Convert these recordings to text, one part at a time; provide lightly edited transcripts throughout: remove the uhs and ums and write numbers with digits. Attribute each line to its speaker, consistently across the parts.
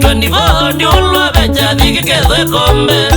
Speaker 1: 2024 ndio ulwa becha thikikethwe kombe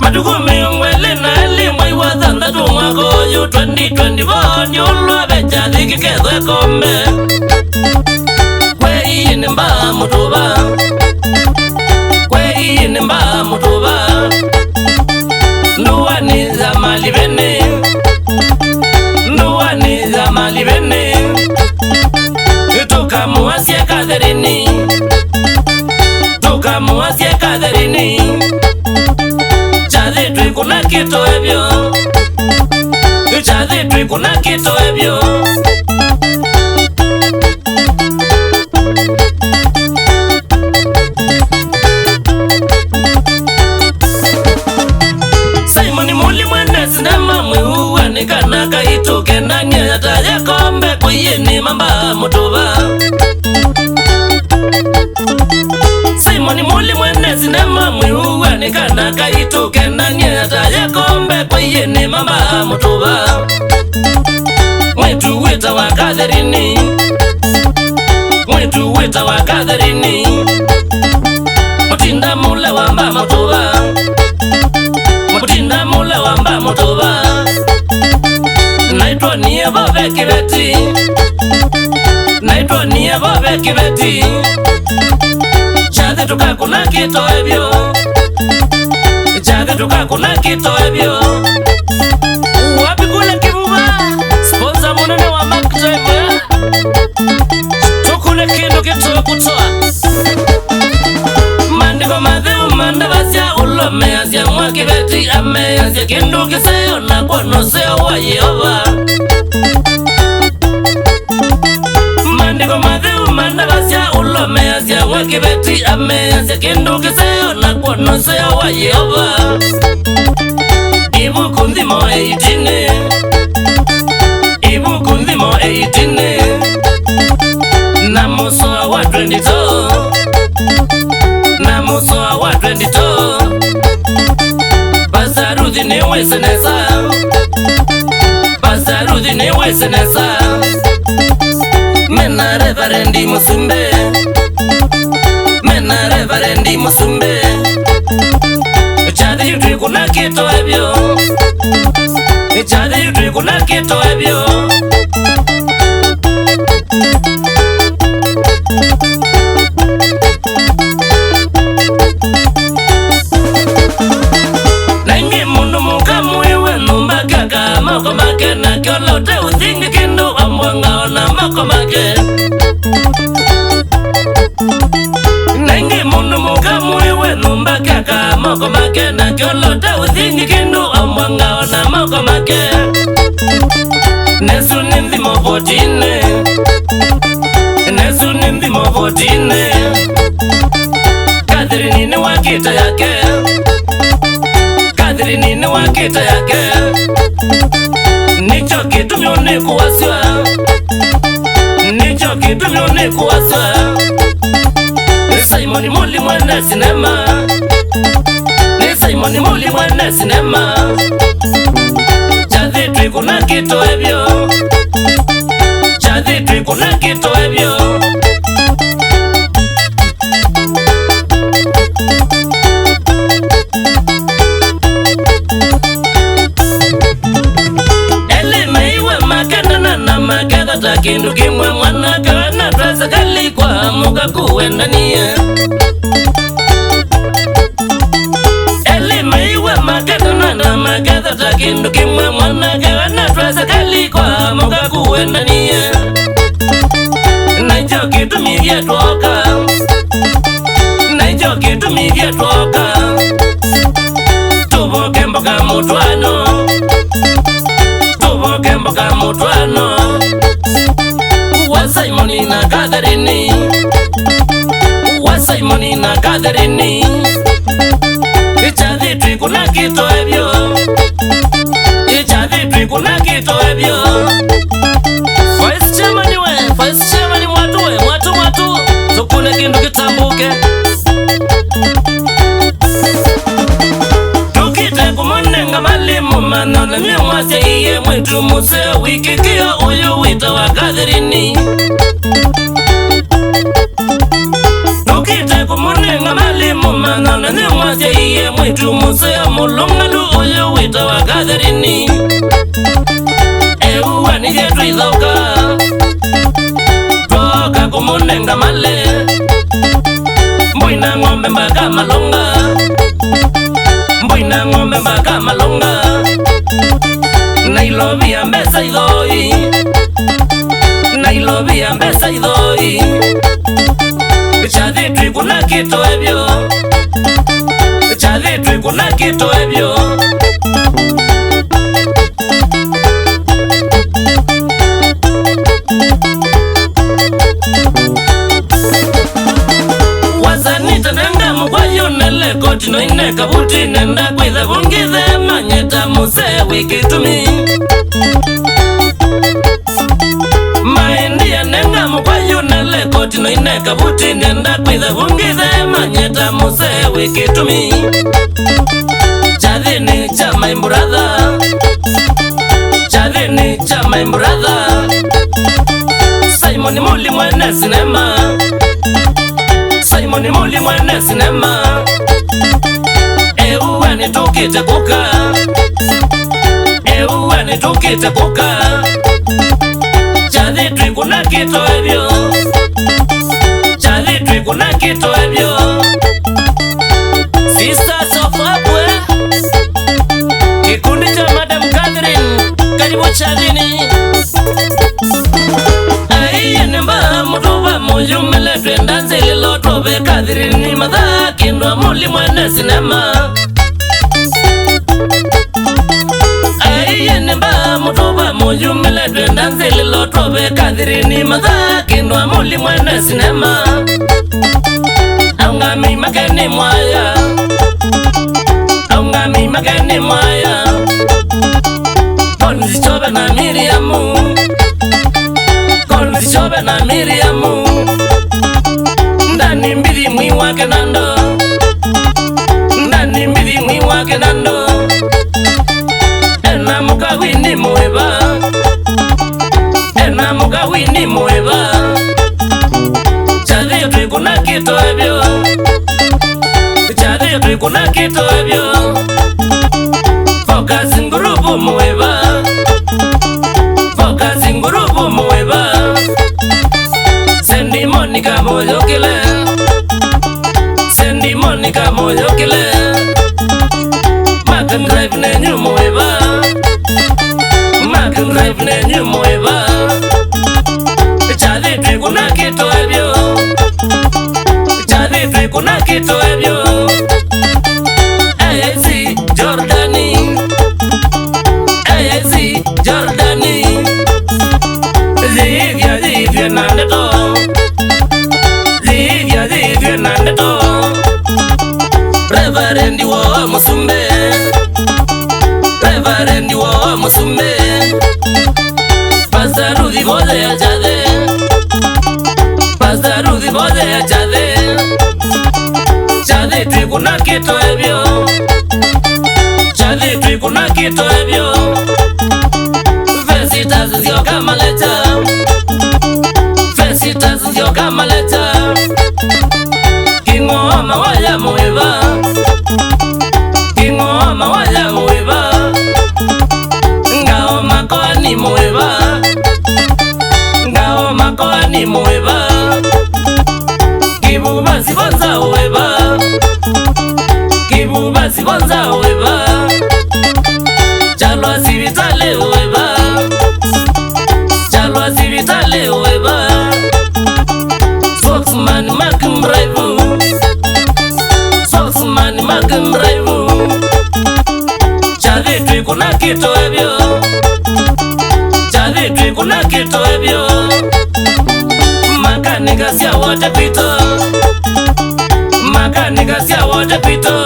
Speaker 1: Madugume ngwele na eli mwai wa thandatu mwaka uyu 2024 ndio ulwa becha thikikethwe kombe Kwei ni mba mutuba Kwei ni mba mutuba Nduwani za mali bene Nduwani za mali bene Tukamuasia Catherine Tukamuasia Catherine Chadhi tui kuna kito ebyo Chadhi tui kuna kito ebyo Simoni muli mwene sinema mwihuwa Nikana kaituke nani Ataja kombe kuyini mamba mutuba Simoni muli mwene sinema mwihuwa Nikana kaituke nani Ataja kombe kuyini mamba mutuba Mwitu wita wa Catherine Mwitu wita wa Catherine Mutinda mule wamba mutuba Mutinda mule wamba mutuba Naitwa niye babe kibeti Naitwa niye babe kibeti Chadhi tukakuna kito ebyo Chadhi tukakuna kito ebyo Wapi kule kibuga Sponsor munene wa Mark Drive ya Tukule kindu kito kutoa Mandiko madheu mandabasya ulome Asya mwakibeti ame Asya kindu kiseyo na kono seyo wa Yehova Mandiko madheu mandabasya ulome Asya mwakibeti ame Asya kindu kiseyo na kono seyo wa Yehova Ibu kundimo 18 Ibu kundimo 18 Namuso wa 22 Namuso wa 22 Pasaruthi ni wesenesa Pasaruthi ni wesenesa Mena reverendi musumbe Mena reverendi musumbe Chadhi yutui kuna kito ebyo Chadhi yutui kuna kito ebyo Naingi mundu mukamu iwe numba kaka Mako make na kiolo te uthingi kindu Amwanga ona mako make Naingi mundu mukamu iwe numba kaka Mako make na kiolo te uthingi kindu Amwanga ona mako make Nesu nindhimo 14 Nesu nindhimo 14 Catherine ni wakita yake Catherine ni wakita yake Nicho kitu myone kuwaswa Nicho kitu myone kuwaswa Simoni muli mwene sinema Simoni muli mwene sinema Chadhi tui kuna kito ebyo Chadhi tui kuna kito ebyo Makadha takindu kimwe mwana kawana Trasa kali kwa muka kuwenda niye Elima iwe makadha na makadha takindu kimwe mwana kawana Trasa kali kwa muka kuwenda niye Naicho kitu mivya tuoka Naicho kitu mivya tuoka Tuvoke mboka mutuano Tuvoke mboka mutuano Wa Simoni na Catherine Wa Simoni na Catherine Ichadhi tui kuna kito ebyo Ichadhi tui kuna kito ebyo Vice chairman we Vice chairman mwatu we Mwatu Tukune kindu kitambuke Tukite kumonenga malimu manona Mwase iye mwitu muse wiki kia uyu wita wa Catherine mwitu musea mulungalu uyu wita wa Catherine ewa nije tuithoka toka kumunenga male mbuina ng'ombe mpaka malonga mbuina ng'ombe mpaka malonga Nairobi ya mbesa idhoi Nairobi ya mbesa idhoi Chadhi kuna kitu ebyo Chadhi kuna kitu ebyo Wazanita nenda mkwayo nele koti no ine kabuti nenda kwitha kungize manyeta muse wikitumi Maindia nenga mkwayo nele koti no ine kabuti nenda kwitha kungize manyeta muse wikitumi Chadhini cha my brother Chadhini cha my brother Simon Muli mwene sinema Simon Muli mwene sinema Ewe tukite kuka Ewe tukite kuka Chadhi kuna kitu ebyo Chadhi kuna kitu ebyo Sisters of Upwe Kikundi cha Madam Catherine Karibu Chadhini Aiye nimba mutuwa mujumele Twendanzi lilo tobe Catherine Madha kindwa muli mwene sinema Aiye nimba mutuwa mujumele Twendanzi lilo tobe Catherine Madha kindwa muli mwene sinema Aungami makeni mwaya Aungami makeni mwaya Konzi chobe na Miriamu Konzi chobe na Miriamu Ndani mbidi mwi wake nando Ndani mbidi mwi wake nando Ena muka wini mweba Ena muka wini mweba Chadhi yote kuna kitu ebyo Chadhi yote kuna kitu ebyo Focusing group mweba Focusing group mweba Sendi Monica moyo kile Sendi Monica moyo kile Macan drive nenyu mweba Macan drive nenyu mweba Chadhi kuna kitu ebyo Chadhi kuna kitu ebyo AAC Jordani AAC Jordani Zivya nandeto Zivya nandeto Reverendi wo musumbe Reverendi wo musumbe Pasarudhi bode ya chade Pasarudhi bode ya chade Chade kuna kitu ebyo Chade kuna kitu ebyo Visitas zio kama leta Visitas zio kama leta Kingoma waya mweba Kingoma waya mweba Ngao makoani mweba Ngao makoani mweba Kibuba sibonza weba Kibuba sibonza weba Chalwa sivitale weba Chalwa sivitale weba Spokesman Makumbraivu Spokesman Makumbraivu Chadhi kuna kitu ebyo Chadhi kuna kitu ebyo Makanika siya wote pito Makanika siya wote pito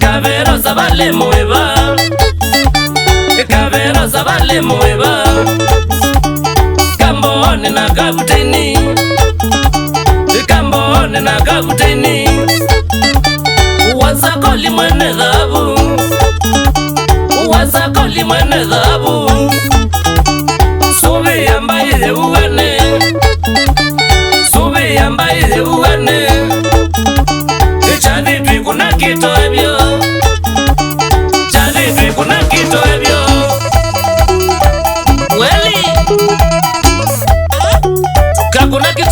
Speaker 1: Kavero sabale mweba Kavero sabale mweba Kamboni na kabutini Kamboni na kabutini Wasakoli mwene dhabu Wasakoli mwene dhabu Subi ambaye uwane Subi ambaye uwane Chadhi kuna kitu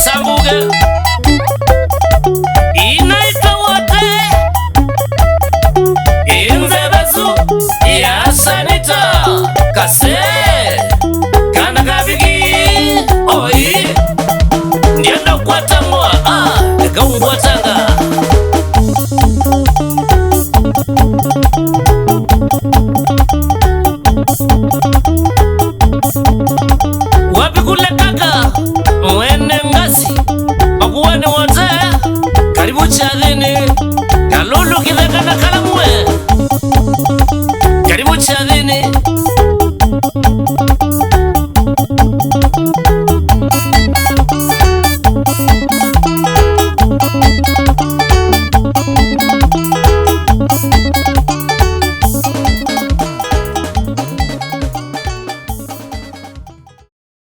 Speaker 1: sambuge